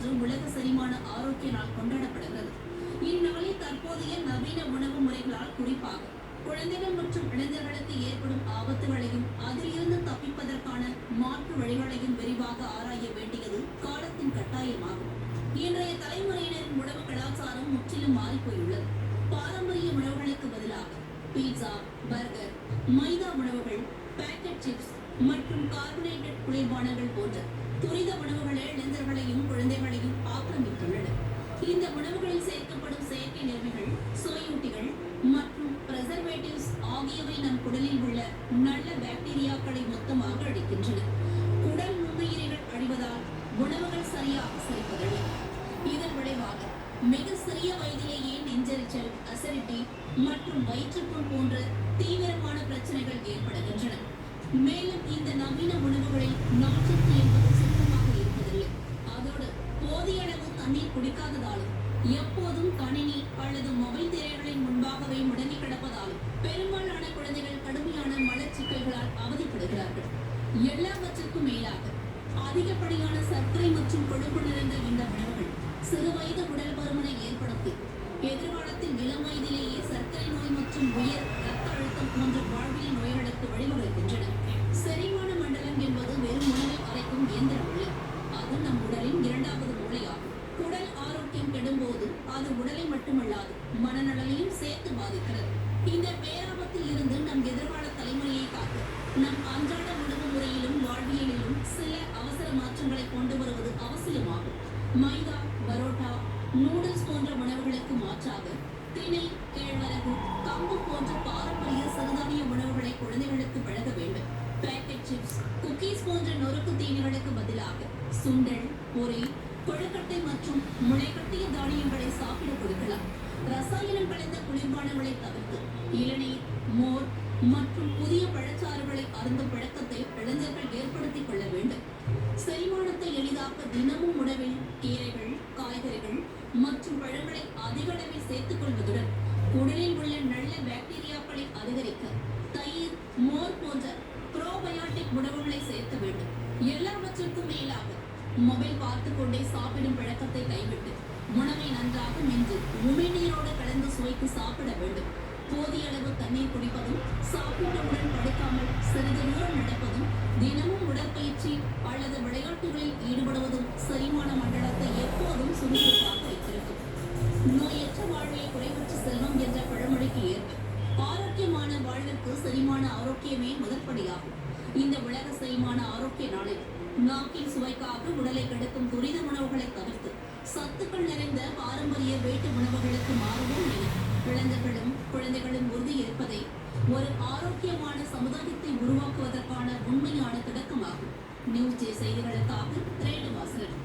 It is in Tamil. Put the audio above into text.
அன்று உலக செரிமான ஆரோக்கிய நாள் கொண்டாடப்படுகிறது. இந்நாளில் தற்போதைய நவீன உணவு முறைகளால் குறிப்பாக குழந்தைகள் மற்றும் இளைஞர்களுக்கு ஏற்படும் ஆபத்துகளையும் அதிலிருந்து தப்பிப்பதற்கான மாற்று வழிகளையும் விரிவாக ஆராய வேண்டியது காலத்தின் கட்டாயமாகும். இன்றைய தலைமுறையினரின் உணவு கலாச்சாரம் முற்றிலும் மாறிப்போயுள்ளது. பாரம்பரிய உணவுகளுக்கு பதிலாக பீட்சா, பர்கர், மைதா உணவுகள், பேக்கெட் சிப்ஸ் மற்றும் கார்பனேட்டட் குளிர்பானங்கள் போன்ற துரித உணவுகளே இளைஞர்களையும் குழந்தைகளையும் ஆக்கிரமித்துள்ளன. இந்த உணவுகளில் சேர்க்கப்படும் செயற்கை நிறமிகள், சுவையூட்டிகள் மற்றும் பிரசர்வேட்டிவ்ஸ் ஆகியவை நம் குடலில் உள்ள நல்ல பாக்டீரியாக்களை மொத்தமாக அழிக்கின்றன. குடல் நுண்ணுயிரிகள் அழிவதால் உணவுகள் சரியாக செரிப்பதில்லை. இதன் விளைவாக மிக சிறிய வயதிலேயே நெஞ்செரிச்சல், அசிடிட்டி மற்றும் வயிற்றுப்புண் போன்ற தீவிரமான பிரச்சனைகள் ஏற்படுகின்றன. மேலும் இந்த நவீன உணவுகளில் நார்ச்சத்து என்பது சுத்தமாக இருப்பதில்லை. அதோடு போதிய அளவு தண்ணீர் குடிக்காததாலும் எப்போதும் கணினி அல்லது மொபைல் திரைகளின் முன்பாகவே முடங்கி கிடப்பதாலும் பெரும்பாலான குழந்தைகள் கடுமையான மலச்சிக்கல்களால் அவதிப்படுகிறார்கள். எல்லாவற்றுக்கும் மேலாக அதிகப்படியான சர்க்கரை மற்றும் கொழுப்பு நிறைந்த இந்த உணவுகள் சிறுவயது உடல் பருமனை ஏற்படுத்தி எதிர்காலத்தில் இளம் வயதிலேயே சர்க்கரை நோய் மற்றும் உயர் ரத்த அழுத்தம் போன்ற வாழ்வியல் நோய்களுக்கு வழிவகுக்கின்றன. செரிமான மண்டலம் என்பது வெறும் உணவை அரைக்கும் இயந்திரம் இல்லை. அது நம் உடலின் இரண்டாவது மூளையாகும். உடல் ஆரோக்கியம் கெடும்போது அது உடலை மட்டுமல்லாது மனநலனையும் சேர்த்து பாதிக்கிறது. இந்த பேராபத்தில் இருந்து நம் எதிர்கால தலைமுறையை காக்க நம் அன்றாட உணவு முறையிலும் வாழ்வியலிலும் சில அவசர மாற்றங்களை கொண்டு வருவது அவசியமாகும். மைதா, பரோட்டா, நூடுல்ஸ் போன்ற உணவுகளுக்கு மாற்றாக திணை, கேழ்வரகு, கம்பு போன்ற பாரம்பரிய சிறுதானிய உணவுகளை குழந்தைகளுக்கு வழங்க வேண்டும். பேக்கெட் சிப்ஸ், குக்கீஸ் போன்ற நொறுக்கு தீனிகளுக்கு பதிலாக சுண்டல், பொரி, கொழுக்கட்டை மற்றும் முளைக்கட்டிய தானியங்களை சாப்பிட கொடுக்கலாம். ரசாயனம் கலந்த குளிர்பானங்களை தவிர்த்து இளநீர், மோர் மற்றும் புதிய பழச்சாறுகளை அருந்தும் பழக்கத்தை இளைஞர்கள் ஏற்படுத்திக் கொள்ள வேண்டும். செரிமானத்தை எளிதாக்க தினமும் உணவில் கீரைகள், காய்கறிகள் மற்றும் பழங்களை அதிக அளவில் சேர்த்துக் கொள்வதுடன் உடலில் உள்ள நல்ல பாக்டீரியாக்களை அதிகரிக்க தயிர், மோர் போன்ற ப்ரோபயாட்டிக் உணவுகளை சேர்க்க வேண்டும். எல்லாவற்றிற்கும் மேலாக மொபைல் பார்த்து கொண்டே சாப்பிடும் பழக்கத்தை கைவிட்டு உணவை நன்றாக மென்று உமிழ்நீரோடு கலந்து சுவைத்து சாப்பிட வேண்டும். போதிய அளவு தண்ணீர் குடிப்பதும், சாப்பிட்டவுடன் படுக்காமல் சிறிது தூரம் நடப்பதும், தினமும் உடற்பயிற்சி அல்லது விளையாட்டுகளில் ஈடுபடுவதும் செரிமான மண்டலத்தை எப்போதும் சுறுசுறுப்பாக வைத்திருக்கும். நோயற்ற வாழ்வே குறைவற்ற செல்வம் என்ற பழமொழிக்கு ஏற்ப ஆரோக்கியமான வாழ்விற்கு செரிமான ஆரோக்கியமே முதற்படியாகும். இந்த உலக செரிமான ஆரோக்கிய நாளில் நாக்கின் சுவைக்காக உடலை கெடுக்கும் துரித உணவுகளை தவிர்த்து சத்துக்கள் நிறைந்த பாரம்பரிய வீட்டு உணவுகளுக்கு மாறுவோம் என இளைஞர்களும் குழந்தைகளும் உறுதி இருப்பதை ஒரு ஆரோக்கியமான சமுதாயத்தை உருவாக்குவதற்கான உண்மையான தொடக்கமாகும். நியூஸ் ஜே செய்திகளுக்காக திரேடு வாசகன்.